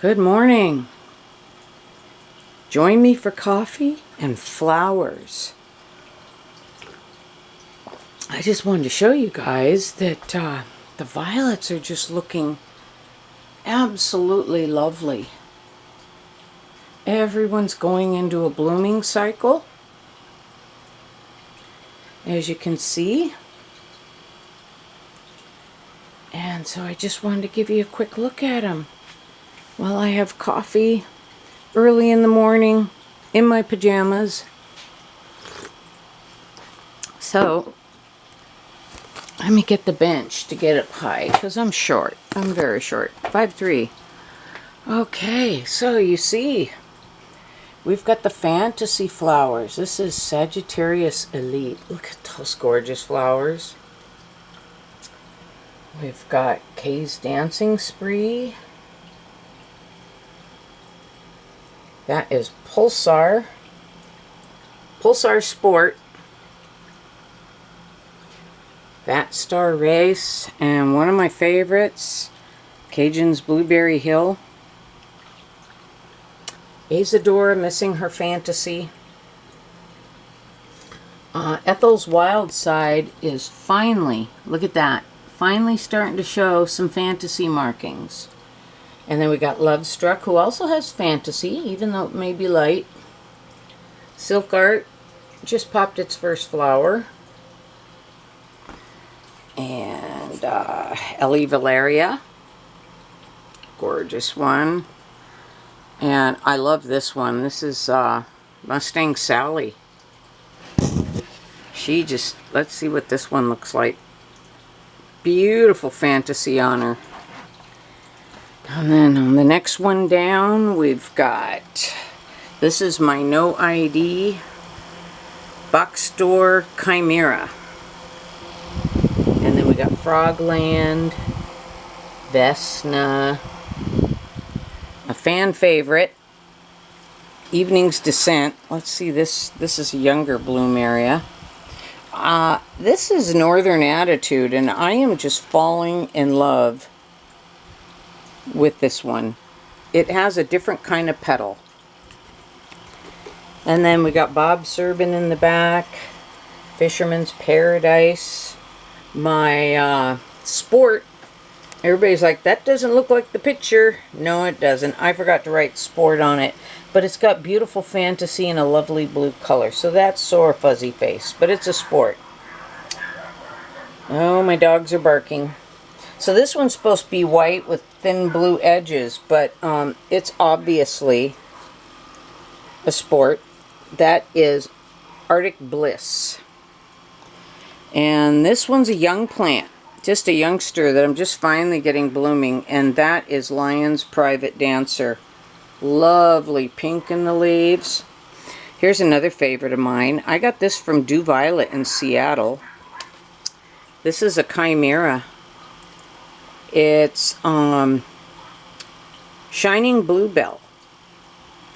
Good morning. Join me for coffee and flowers. I just wanted to show you guys that the violets are just looking absolutely lovely. Everyone's going into a blooming cycle, as you can see. And so I just wanted to give you a quick look at them while I have coffee early in the morning in my pajamas. So let me get the bench to get up high because I'm short. I'm very short. 5'3". Okay, so you see, we've got the fantasy flowers. This is Sagittarius Elite. Look at those gorgeous flowers. We've got Kay's Dancing Spree. That is Pulsar. Pulsar Sport. Fat Star Race. And one of my favorites, Cajun's Blueberry Hill. Isadora Missing Her Fantasy. Ethel's Wild Side is finally, look at that, finally starting to show some fantasy markings. And then we got Love Struck, who also has fantasy, even though it may be light. Silk Art just popped its first flower. And Ellie Valeria, gorgeous one. And I love this one. This is Mustang Sally. She just, let's see what this one looks like. Beautiful fantasy on her. And then on the next one down, we've got, this is my No ID Box Store Chimera. And then we got Frogland, Vesna, a fan favorite, Evening's Descent. Let's see, this is a younger bloom area. This is Northern Attitude, and I am just falling in love with this one. It has a different kind of petal. And then we got Bob Serban in the back, Fisherman's Paradise. My Sport, everybody's like, that doesn't look like the picture. No, it doesn't. I forgot to write Sport on it. But it's got beautiful fantasy and a lovely blue color. So that's Sore Fuzzy Face, but it's a Sport. Oh, my dogs are barking. So this one's supposed to be white with thin blue edges, but it's obviously a Sport. That is Arctic Bliss. And this one's a young plant, just a youngster that I'm just finally getting blooming, and that is Lion's Private Dancer. Lovely pink in the leaves. Here's another favorite of mine. I got this from Dew Violet in Seattle. This is a Chimera. It's Shining Bluebell.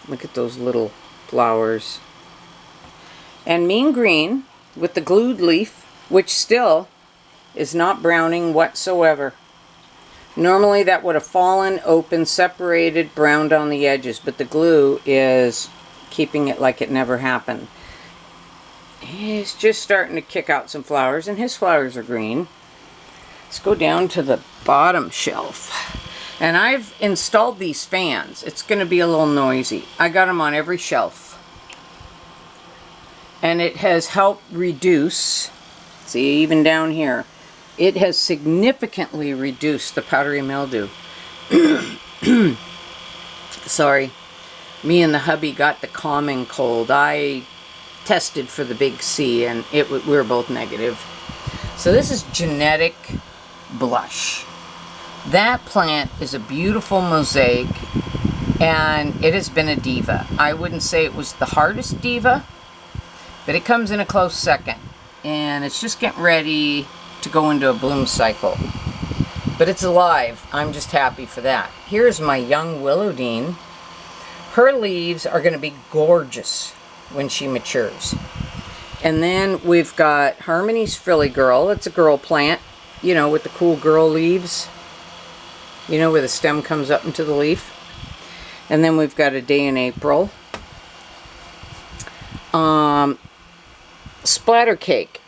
Look at those little flowers. And Mean Green with the glued leaf, which still is not browning whatsoever. Normally that would have fallen, open, separated, browned on the edges, but the glue is keeping it like it never happened. He's just starting to kick out some flowers, and his flowers are green. Let's go down to the bottom shelf. And I've installed these fans. It's going to be a little noisy. I got them on every shelf. And it has helped reduce, see, even down here, it has significantly reduced the powdery mildew. Sorry, me and the hubby got the common cold. I tested for the big C, and we were both negative. So this is Genetic Blush. That plant is a beautiful mosaic, and it has been a diva. I wouldn't say it was the hardest diva, but it comes in a close second. And it's just getting ready to go into a bloom cycle. But it's alive. I'm just happy for that. Here's my young Willowdene. Her leaves are going to be gorgeous when she matures. And then we've got Harmony's Frilly Girl. It's a girl plant, you know, with the cool girl leaves. You know, where the stem comes up into the leaf. And then we've got A Day in April. Splatter Cake.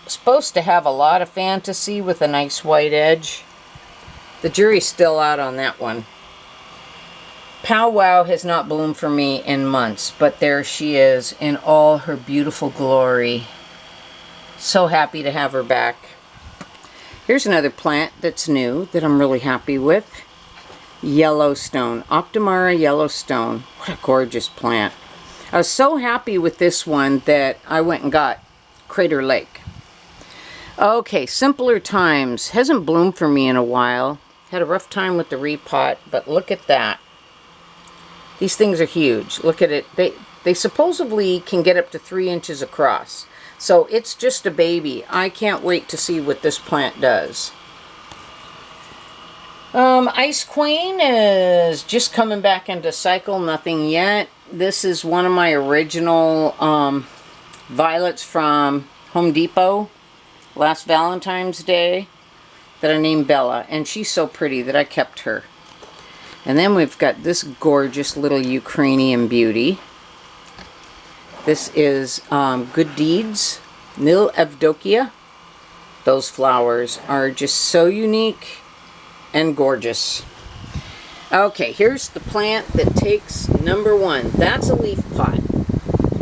Supposed to have a lot of fantasy with a nice white edge. The jury's still out on that one. Pow Wow has not bloomed for me in months, but there she is in all her beautiful glory. So happy to have her back. Here's another plant that's new that I'm really happy with. Yellowstone. Optimara Yellowstone. What a gorgeous plant. I was so happy with this one that I went and got Crater Lake. Okay, Simpler Times. Hasn't bloomed for me in a while. Had a rough time with the repot, but look at that. These things are huge. Look at it. They supposedly can get up to 3 inches across. So it's just a baby. I can't wait to see what this plant does. Ice Queen is just coming back into cycle. Nothing yet. This is one of my original violets from Home Depot last Valentine's Day that I named Bella. And she's so pretty that I kept her. And then we've got this gorgeous little Ukrainian beauty. This is Good Deeds, Nil Evdokia. Those flowers are just so unique and gorgeous. Okay, here's the plant that takes #1. That's a leaf pot,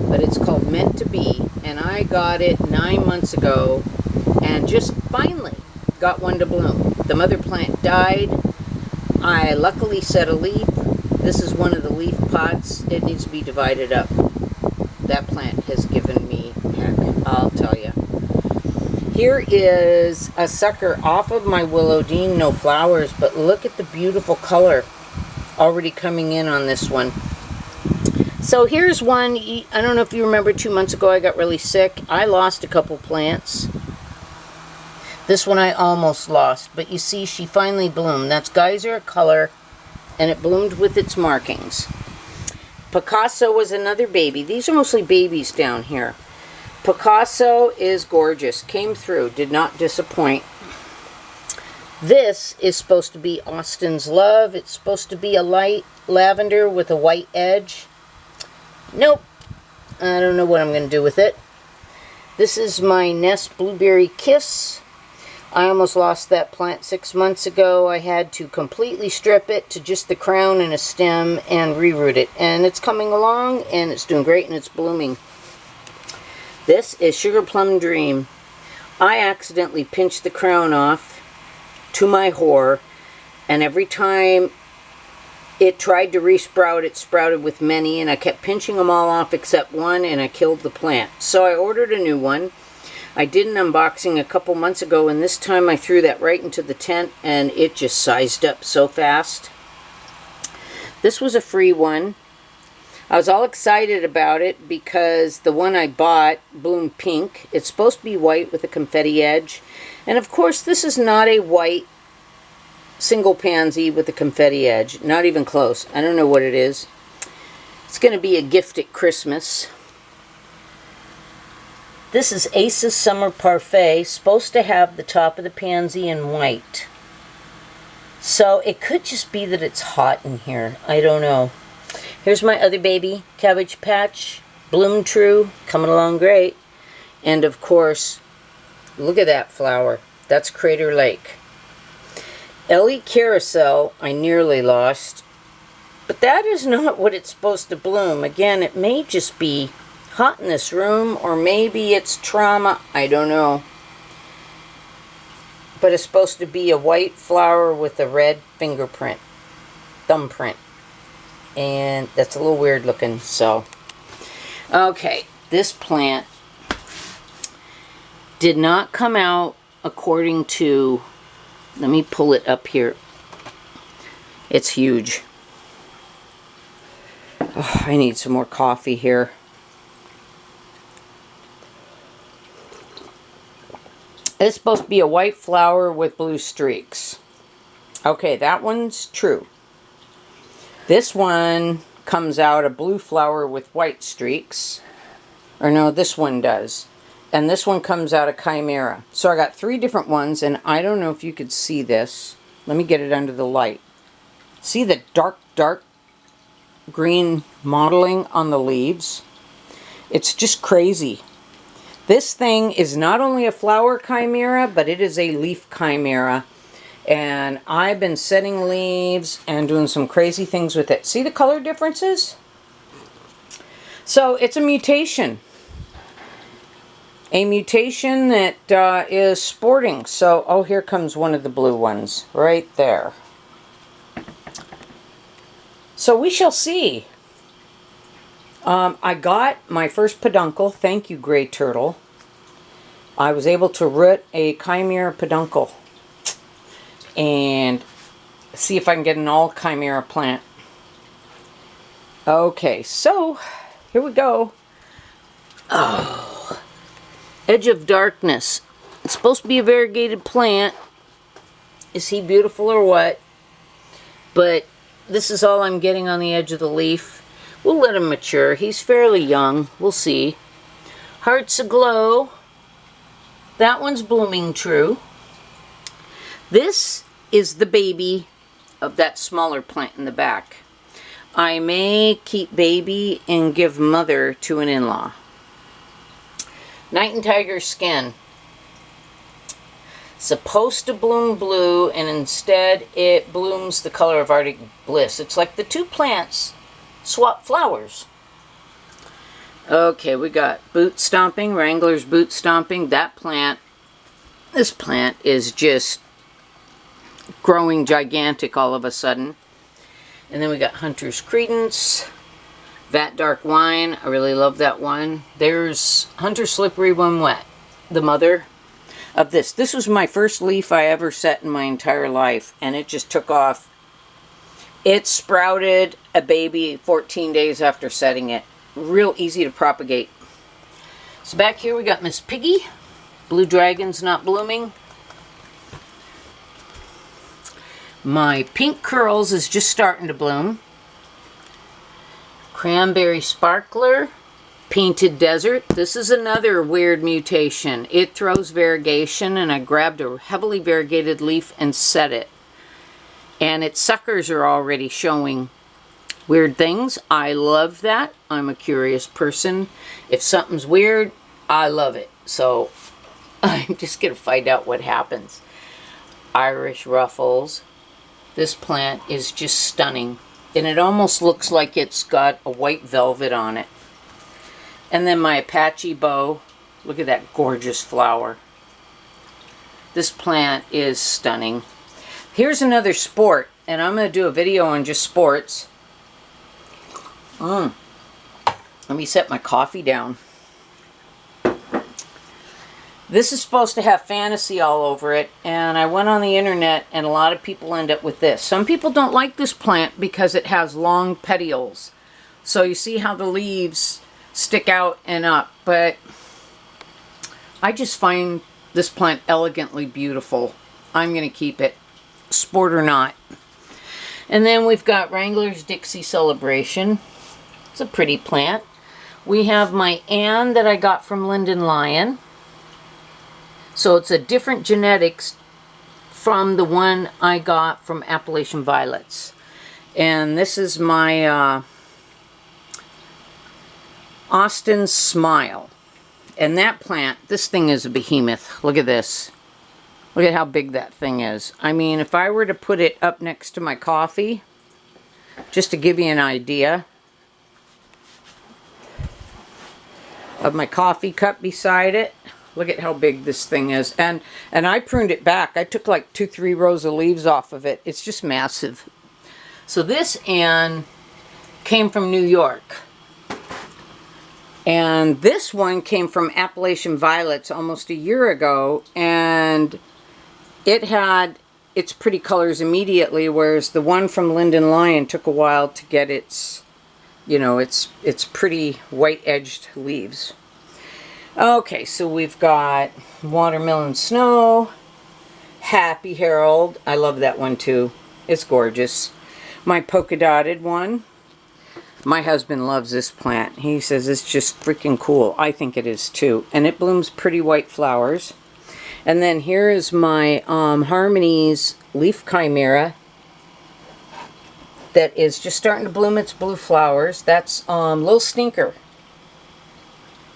but it's called Meant to Be, and I got it 9 months ago and just finally got one to bloom. The mother plant died. I luckily set a leaf. This is one of the leaf pots. It needs to be divided up. That plant has given me heck, I'll tell you. Here is a sucker off of my Willowdene, no flowers, but look at the beautiful color already coming in on this one. So here's one. I don't know if you remember 2 months ago I got really sick. I lost a couple plants. This one I almost lost, but you see she finally bloomed. That's Geyser color, and it bloomed with its markings. Picasso was another baby. These are mostly babies down here. Picasso is gorgeous. Came through. Did not disappoint. This is supposed to be Austin's Love. It's supposed to be a light lavender with a white edge. Nope. I don't know what I'm going to do with it. This is my Nest Blueberry Kiss. I almost lost that plant 6 months ago. I had to completely strip it to just the crown and a stem and reroot it. And it's coming along and it's doing great and it's blooming. This is Sugar Plum Dream. I accidentally pinched the crown off to my horror, and every time it tried to resprout, it sprouted with many, and I kept pinching them all off except one, and I killed the plant. So I ordered a new one. I did an unboxing a couple months ago, and this time I threw that right into the tent, and it just sized up so fast. This was a free one. I was all excited about it because the one I bought bloomed pink. It's supposed to be white with a confetti edge. And of course, this is not a white single pansy with a confetti edge. Not even close. I don't know what it is. It's going to be a gift at Christmas. This is Ace's Summer Parfait. Supposed to have the top of the pansy in white. So it could just be that it's hot in here. I don't know. Here's my other baby, Cabbage Patch, Bloom True, coming along great. And of course, look at that flower. That's Crater Lake. Ellie Carousel, I nearly lost. But that is not what it's supposed to bloom. Again, it may just be hot in this room, or maybe it's trauma. I don't know. But it's supposed to be a white flower with a red fingerprint, thumbprint. And that's a little weird looking, so. Okay, this plant did not come out according to, let me pull it up here. It's huge. Oh, I need some more coffee here. It's supposed to be a white flower with blue streaks. Okay, that one's true. This one comes out a blue flower with white streaks. Or no, this one does. And this one comes out a chimera. So I got 3 different ones, and I don't know if you could see this. Let me get it under the light. See the dark green mottling on the leaves. It's just crazy. This thing is not only a flower chimera, but it is a leaf chimera. And I've been setting leaves and doing some crazy things with it. See the color differences? So it's a mutation. A mutation that is sporting. So, oh, here comes one of the blue ones. Right there. So we shall see. I got my first peduncle. Thank you, Gray Turtle. I was able to root a chimera peduncle. And see if I can get an all chimera plant. Okay, so here we go. Oh, Edge of Darkness. It's supposed to be a variegated plant. Is he beautiful or what? But this is all I'm getting on the edge of the leaf. We'll let him mature. He's fairly young. We'll see. Hearts Aglow. That one's blooming true. This is the baby of that smaller plant in the back. I may keep baby and give mother to an in-law. Night and Tiger Skin. Supposed to bloom blue, and instead it blooms the color of Arctic Bliss. It's like the two plants swap flowers. Okay, we got Boot Stomping, Wrangler's Boot Stomping. That plant, this plant is just growing gigantic all of a sudden. And then we got Hunter's Credence, Vat Dark Wine. I really love that one. There's Hunter Slippery When Wet, the mother of this. This was my first leaf I ever set in my entire life, and it just took off. It sprouted a baby 14 days after setting it. Real easy to propagate. So back here we got Miss Piggy. Blue Dragon's not blooming. My Pink Curls is just starting to bloom. Cranberry Sparkler. Painted Desert. This is another weird mutation. It throws variegation, and I grabbed a heavily variegated leaf and set it. And its suckers are already showing weird things. I love that. I'm a curious person. If something's weird, I love it. So I'm just going to find out what happens. Irish Ruffles. This plant is just stunning. And it almost looks like it's got a white velvet on it. And then my Apache Bow. Look at that gorgeous flower. This plant is stunning. Here's another sport. And I'm going to do a video on just sports. Let me set my coffee down. This is supposed to have fantasy all over it, and I went on the internet and a lot of people end up with this. Some people don't like this plant because it has long petioles. So you see how the leaves stick out and up, but I just find this plant elegantly beautiful. I'm going to keep it, sport or not. And then we've got Wrangler's Dixie Celebration. It's a pretty plant. We have my Anne that I got from Linden Lion. So it's a different genetics from the one I got from Appalachian Violets. And this is my Austin Smile. And that plant, this thing is a behemoth. Look at this. Look at how big that thing is. I mean, if I were to put it up next to my coffee, just to give you an idea of my coffee cup beside it, look at how big this thing is. And I pruned it back. I took like 2-3 rows of leaves off of it. It's just massive. So this Anne came from New York. And this one came from Appalachian Violets almost a year ago. And it had its pretty colors immediately, whereas the one from Linden Lion took a while to get its, you know, its pretty white-edged leaves. Okay, so we've got Watermelon Snow, Happy Harold. I love that one too. It's gorgeous. My polka dotted one. My husband loves this plant. He says it's just freaking cool. I think it is too. And it blooms pretty white flowers. And then here is my Harmony's Leaf Chimera. that is just starting to bloom its blue flowers. That's Little Stinker.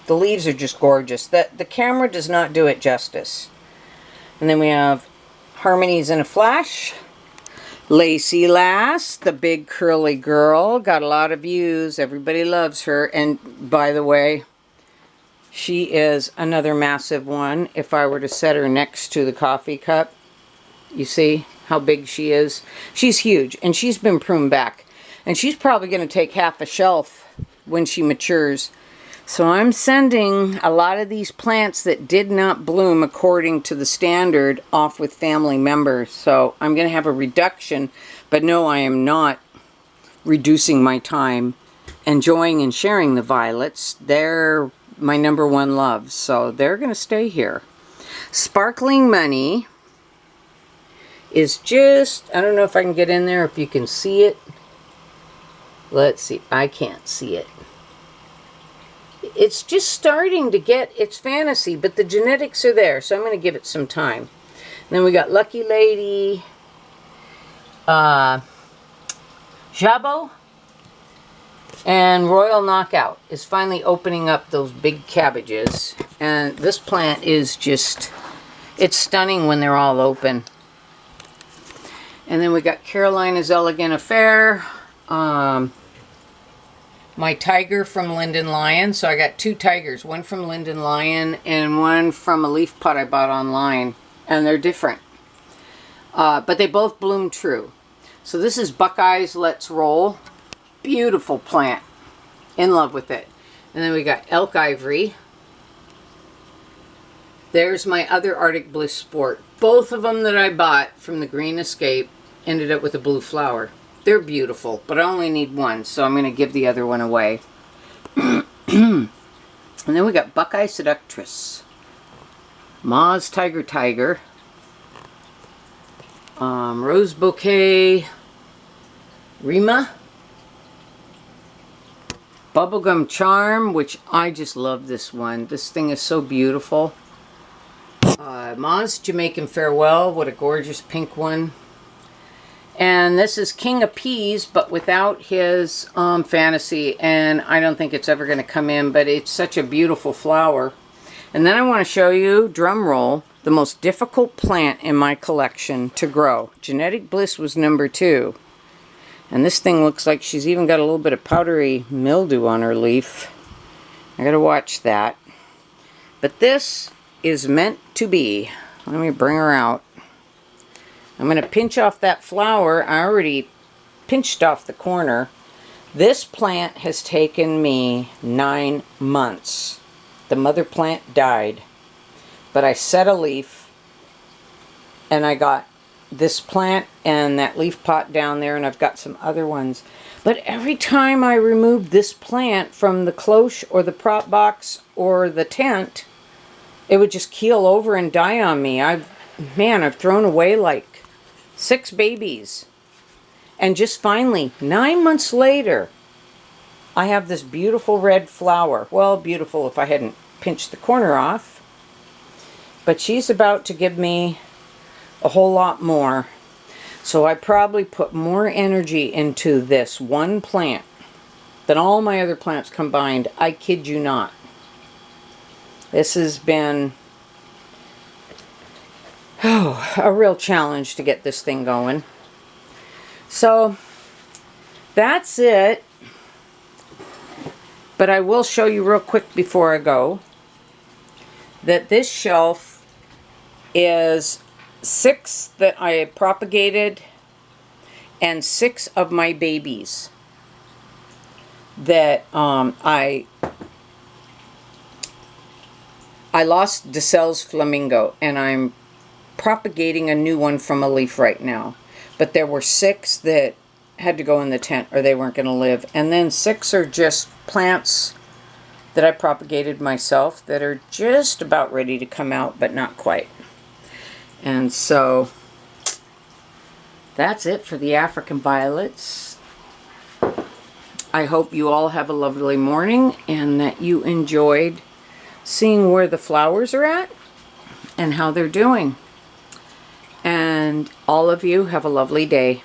The leaves are just gorgeous. The camera does not do it justice. And then we have Harmonies in a Flash. Lacey Lass, the big curly girl, got a lot of views. Everybody loves her. And by the way, she is another massive one. If I were to set her next to the coffee cup, you see how big she is? She's huge, and she's been pruned back. And she's probably going to take half a shelf when she matures. So I'm sending a lot of these plants that did not bloom according to the standard off with family members. So I'm going to have a reduction, but no, I am not reducing my time enjoying and sharing the violets. They're my #1 love, so they're going to stay here. Sparkling Money is just, I don't know if I can get in there, if you can see it. Let's see, I can't see it. It's just starting to get its fantasy, but the genetics are there, so I'm going to give it some time. And then we got Lucky Lady, Jabo, and Royal Knockout is finally opening up those big cabbages. And this plant is just, it's stunning when they're all open. And then we got Carolina's Elegant Affair, my tiger from Linden Lion. So I got 2 tigers, one from Linden Lion and one from a leaf pot I bought online. And they're different. But they both bloom true. So this is Buckeyes Let's Roll. Beautiful plant. In love with it. And then we got Elk Ivory. There's my other Arctic Bliss Sport. Both of them that I bought from the Green Escape ended up with a blue flower. They're beautiful, but I only need one, so I'm going to give the other one away. And then we got Buckeye Seductress, Ma's Tiger, Rose Bouquet, Rima, Bubblegum Charm, which I just love this one. This thing is so beautiful. Ma's Jamaican Farewell, what a gorgeous pink one. And this is King of Peas, but without his fantasy, and I don't think it's ever going to come in, but it's such a beautiful flower. And then I want to show you, drum roll, the most difficult plant in my collection to grow. Genetic Bliss was #2. And this thing looks like she's even got a little bit of powdery mildew on her leaf. I got to watch that. But this is meant to be. Let me bring her out. I'm going to pinch off that flower. I already pinched off the corner. This plant has taken me 9 months. The mother plant died. But I set a leaf, and I got this plant and that leaf pot down there, and I've got some other ones. But every time I removed this plant from the cloche or the prop box or the tent, it would just keel over and die on me. I've thrown away like 6 babies. And just finally, 9 months later, I have this beautiful red flower. Well, beautiful if I hadn't pinched the corner off. But she's about to give me a whole lot more. So I probably put more energy into this one plant than all my other plants combined. I kid you not. This has been a real challenge to get this thing going. So that's it. But I will show you real quick before I go that this shelf is 6 that I propagated and 6 of my babies that I lost DeSelle's Flamingo, and I'm propagating a new one from a leaf right now. But there were 6 that had to go in the tent or they weren't going to live. And then 6 are just plants that I propagated myself that are just about ready to come out, but not quite. And so that's it for the African violets. I hope you all have a lovely morning and that you enjoyed seeing where the flowers are at and how they're doing. And all of you have a lovely day.